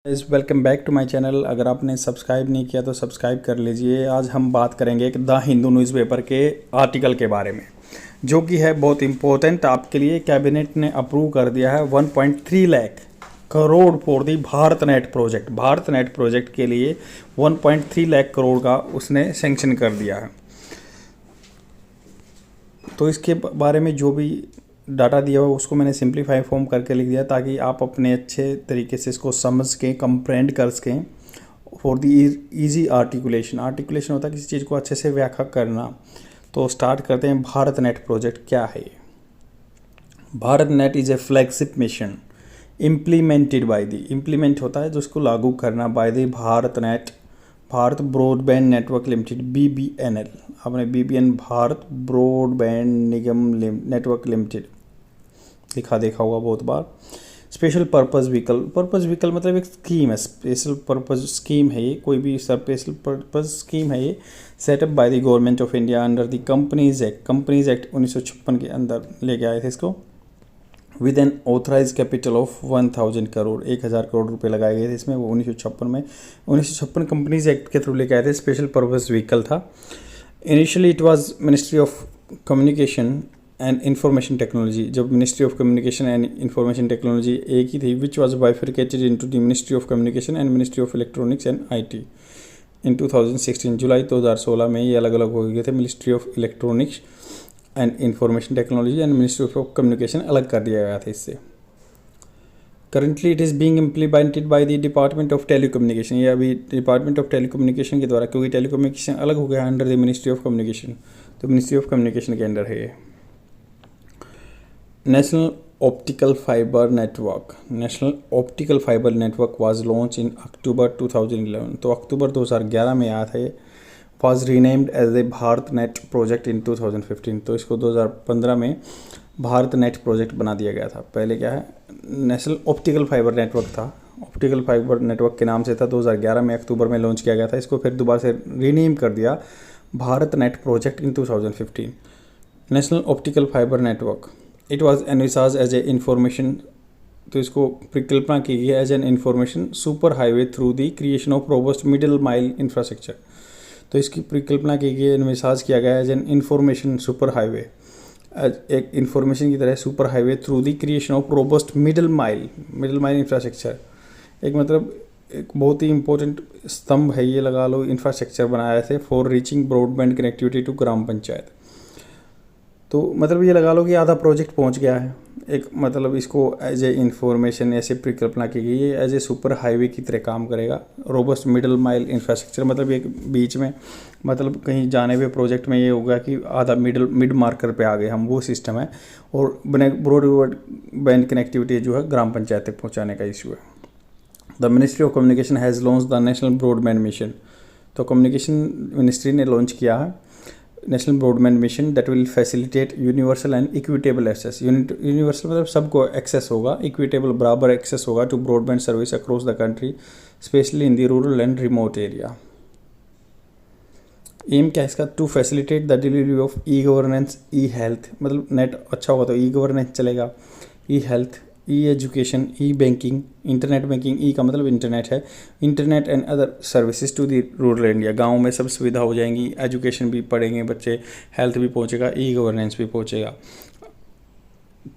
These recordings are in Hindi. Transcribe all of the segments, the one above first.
इस welcome back to my channel. अगर आपने सब्सक्राइब नहीं किया तो सब्सक्राइब कर लीजिए। आज हम बात करेंगे एक द हिंदू न्यूज़पेपर के आर्टिकल के बारे में, जो कि है बहुत इम्पोर्टेंट आपके लिए। कैबिनेट ने अप्रूव कर दिया है 1.3 lakh crore for the Bharat net project. Bharat net project के लिए 1.3 लाख करोड़ का उसने सेंक्शन कर दिया है। तो इसके बारे में जो भी डाटा दिया हुआ उसको मैंने सिंप्लीफाई फॉर्म करके लिख दिया, ताकि आप अपने अच्छे तरीके से इसको समझ के कंप्रेंड कर सकें for the easy articulation. Articulation होता है किसी चीज़ को अच्छे से व्याख्या करना। तो स्टार्ट करते हैं। भारत नेट प्रोजेक्ट क्या है? Bharat net is a flagship mission implemented by the, implement होता है जो उसको लागू करना, by the Bharat net, Bharat broadband network limited, BBNL। आपने BBN Bharat broadband Nigam network limited लिखा देखा होगा बहुत बार। Special purpose vehicle, purpose vehicle मतलब एक स्कीम है, स्पेशल पर्पस स्कीम है ये, कोई भी स्पेशल पर्पस स्कीम है ये। Setup by the government of India under the companies act, companies act 1956 के अंदर लेके आए थे इसको। With an authorise capital of 1000 crore, 1000 crore रुपए लगाए गए थे इसमें। वो 1956 में 1956 कंपनीज एक्ट के थ्रू लेके आए थे। स्पेशल पर्पस व्हीकल था। Initially it was ministry of communication and information technology, जब ministry of communication and information technology एक ही थी, which was bifurcated into the ministry of communication and ministry of electronics and IT in 2016। जुलाई 2016 में ये अलग अलग हो गए थे। Ministry of electronics and information technology and ministry of communication अलग कर दिया गया था इससे। Currently it is being implemented by the department of telecommunication, ये अभी डिपार्टमेंट ऑफ टेलीकम्युनिकेशन के द्वारा, क्योंकि टेलीकम्युनिकेशन अलग हो गया under the ministry of communication, तो मिनिस्ट्री ऑफ कम्युनिकेशन के अंडर है ये। National optical fibre network, national optical fibre network was launch in October 2011, तो अक्टूबर 2011 में आया था ये। Was renamed as a Bharat net project in 2015, तो इसको 2015 में भारत नेट प्रोजेक्ट बना दिया गया था। पहले क्या है, नेशनल ऑप्टिकल फाइबर नेटवर्क था, ऑप्टिकल फाइबर नेटवर्क के नाम से था। 2011 में अक्टूबर में लॉन्च किया गया था। इसको फिर दोबारा से रीनेम कर दिया Bharat net project in 2015। National optical fibre network, it was envisage as a information, तो इसको परिकल्पना की गई as an information super highway through the creation of robust middle mile infrastructure, तो इसकी परिकल्पना की गई, एनविसाज किया गया as an information super highway, एक इंफॉर्मेशन की तरह super highway through the creation of robust middle mile infrastructure. एक मतलब एक बहुत ही इंपॉर्टेंट स्तंभ है ये, लगा लो, इंफ्रास्ट्रक्चर बनाए थे for reaching broadband connectivity to gram panchayat. तो मतलब ये लगा लो कि आधा प्रोजेक्ट पहुंच गया है। एक मतलब इसको एज ए इंफॉर्मेशन ऐसे परिकल्पना की गई है, एज ए सुपर हाईवे की तरह काम करेगा। रोबस्ट मिडिल माइल इंफ्रास्ट्रक्चर मतलब एक बीच में, मतलब कहीं जाने पे प्रोजेक्ट में ये होगा कि आधा मिड मार्कर पे आ गए हम, वो सिस्टम है। और ब्रॉडबैंड कनेक्टिविटी जो है ग्राम पंचायत तक पहुँचाने का इशू है। The ministry of communication has launch the national broadband mission, तो कम्युनिकेशन मिनिस्ट्री ने लॉन्च किया है national broadband mission that will facilitate universal and equitable access. Universal मतलब सबको एक्सेस होगा, इक्विटेबल बराबर एक्सेस होगा to broadband service across the country, specially in the rural and remote area. Aim क्या है इसका? To facilitate the delivery of e governance, e health, मतलब नेट अच्छा होगा तो ई गवर्नेंस चलेगा, e health, e education, e banking, internet banking, e का मतलब इंटरनेट है, internet and other services to the rural India. गाँव में सब सुविधा हो जाएंगी, एजुकेशन भी पढ़ेंगे बच्चे, हेल्थ भी पहुंचेगा, ई गवर्नेंस भी पहुंचेगा।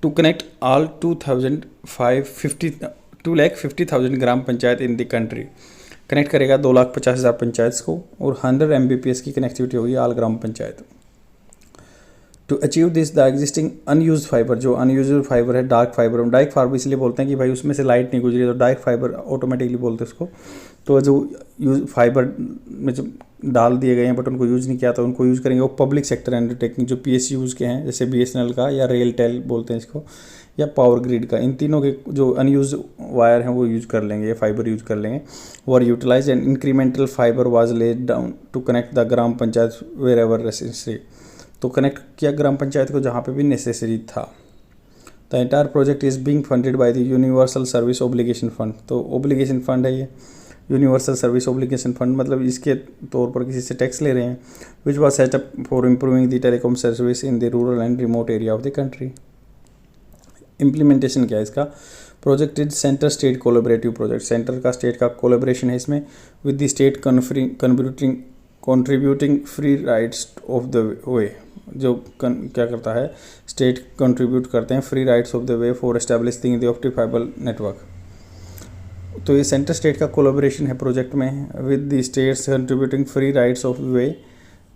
To connect all 2,50,000 gram panchayat in the country, connect करेगा 2,50,000 पंचायत को, और 100 Mbps की कनेक्टिविटी होगी all gram panchayat. To achieve this the existing unused fibre, जो अनयूज फाइबर है डार्क फाइबर इसलिए बोलते हैं कि भाई उसमें से लाइट नहीं गुजरी, तो डार्क फाइबर ऑटोमेटिकली बोलते हैं उसको। तो जो यूज फाइबर में जो डाल दिए गए हैं बट उनको यूज़ नहीं किया, तो उनको यूज़ करेंगे वो पब्लिक सेक्टर अंडरटेकिंग जो PSUs के हैं, जैसे BSNL का या रेलटेल बोलते हैं इसको, या पावर ग्रिड का, इन तीनों के जो अनयूज वायर हैं वो यूज़ कर लेंगे, फाइबर यूज़ कर लेंगे। और utilize and incremental fibre was laid down to connect the gram panchayat wherever necessary, तो कनेक्ट किया ग्राम पंचायत को जहाँ पे भी नेसेसरी था। The entire project is being funded by the universal service obligation fund, तो ऑब्लिगेशन फंड है ये, यूनिवर्सल सर्विस ऑब्लिगेशन फंड, मतलब इसके तौर पर किसी से टैक्स ले रहे हैं। Which was setup for improving the telecom service in the rural and remote area of the country. Implementation क्या है इसका? Project is centre state collaborative project, centre का स्टेट का कोलेबरेशन है इसमें with the state contributing free rights of the way, जो क्या करता है स्टेट कंट्रीब्यूट करते हैं free rights of the way for establishing the optic fibre network. तो ये सेंटर स्टेट का कोलैबोरेशन है प्रोजेक्ट में with the states contributing free rights of way,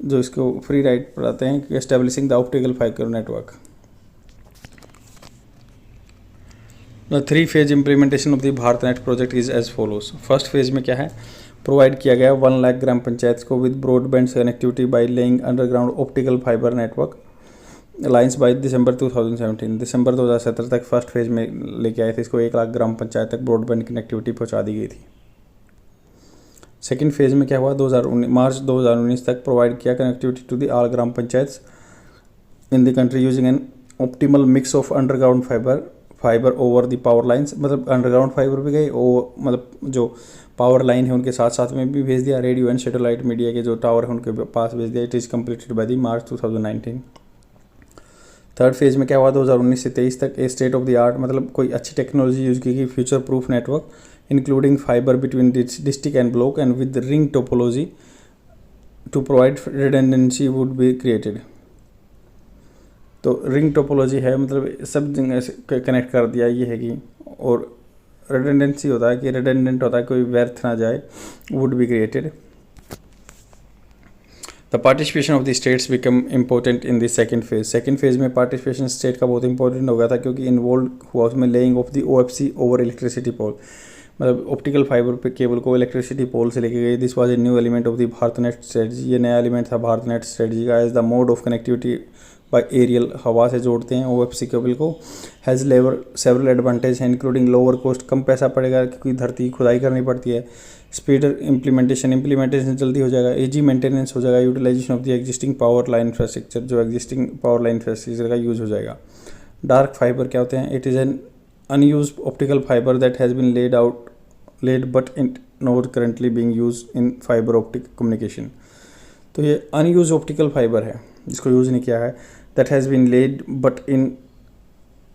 जो इसको फ्री राइट पढ़ाते हैं कि establishing the optical fibre network. The 3 phase implementation of the Bharat net project is as follows. First phase में क्या है, प्रोवाइड किया गया 1 लाख ग्राम पंचायत को with broadband connectivity by laying underground optical fibre network lines by December 2017। दिसंबर 2017 तक फर्स्ट फेज में लेके आए थे इसको, 1 लाख ग्राम पंचायत तक ब्रॉडबैंड कनेक्टिविटी पहुंचा दी गई थी। सेकेंड फेज में क्या हुआ, मार्च 2019 तक प्रोवाइड किया connectivity to the all gram panchayat in the country using an optimal mix of underground fibre over the power lines, मतलब अंडरग्राउंड फाइबर भी गए और मतलब जो पावर लाइन है उनके साथ साथ में भी भेज दिया, रेडियो एंड सैटेलाइट मीडिया के जो टावर है उनके पास भेज दिया। It is completed by the March 2019। Third phase में क्या हुआ, 2019 से 23 तक a state of the art, मतलब कोई अच्छी टेक्नोलॉजी यूज की गई future proof network including fibre between district and block and with ring topology to provide redundancy would be created. तो रिंग टोपोलॉजी है, मतलब सब जगह से कनेक्ट कर दिया ये है कि, और रिडंडेंसी होता है कि रिडंडेंट होता है कोई व्यर्थ ना जाए, would be created. The participation of the states become important in the second phase. Second phase में पार्टिसिपेशन स्टेट का बहुत इंपॉर्टेंट हो गया था क्योंकि इन्वॉल्व हुआ उसमें laying of the OFC over electricity pole, मतलब ऑप्टिकल फाइबर पे केबल को इलेक्ट्रिसिटी पोल से लेके गई। This was a new element of the Bharat net strategy, ये नया एलिमेंट था भारत नेट स्ट्रेटजी का। As the mode of connectivity by aerial, हवा से जोड़ते हैं OFC केबल को, हैज़ लेवर सेवरल एडवांटेज है इंक्लूडिंग लोअर कॉस्ट, कम पैसा पड़ेगा क्योंकि धरती खुदाई करनी पड़ती है, स्पीडर इम्प्लीमेंटेशन जल्दी हो जाएगा, ईजी मेंटेनेंस हो जाएगा, utilization of the existing power line infrastructure, जो एग्जिस्टिंग पावर लाइन इंफ्रास्ट्रक्चर का यूज़ हो जाएगा। डार्क फाइबर क्या होते हैं, it is an unused optical fibre that has been laid but it not currently being used in fibre optic communication. तो ये अनयूज ऑप्टिकल फाइबर है जिसको यूज़ नहीं किया है, that has been laid but in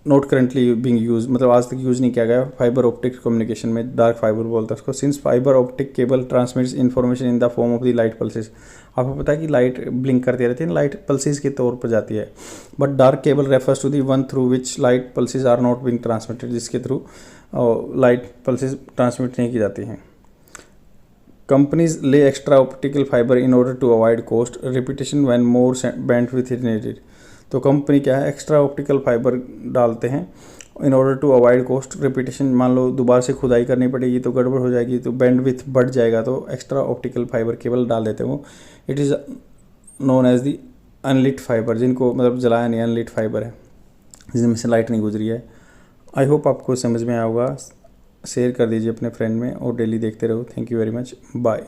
not currently being used, मतलब आज तक यूज़ नहीं किया गया फाइबर ऑप्टिक कम्युनिकेशन में, डार्क फाइबर बोलते हैं उसको। Since fibre optic cable transmits information in the form of the light pulses, आपको पता है कि लाइट ब्लिंक करती रहती है, लाइट पल्सेस के तौर पर जाती है, but dark cable refers to the one through which light pulses are not being transmitted, जिसके थ्रू लाइट पल्सेस ट्रांसमिट नहीं की जाती हैं। Companies lay extra optical fibre in order to avoid cost repetition when more bandwidth is needed. तो कंपनी क्या है, एक्स्ट्रा ऑप्टिकल फाइबर डालते हैं in order to avoid cost repetition, मान लो दोबारा से खुदाई करनी पड़ेगी तो गड़बड़ हो जाएगी, तो बैंडविड्थ बढ़ जाएगा, तो एक्स्ट्रा ऑप्टिकल फाइबर केबल डाल देते हैं वो। It is known as the unlit fibre, जिनको मतलब जलाया नहीं, अनलिट फाइबर है जिनमें से लाइट नहीं गुजरी है। आई होप आपको समझ में आया होगा, शेयर कर दीजिए अपने फ्रेंड में और डेली देखते रहो। Thank you very much, bye.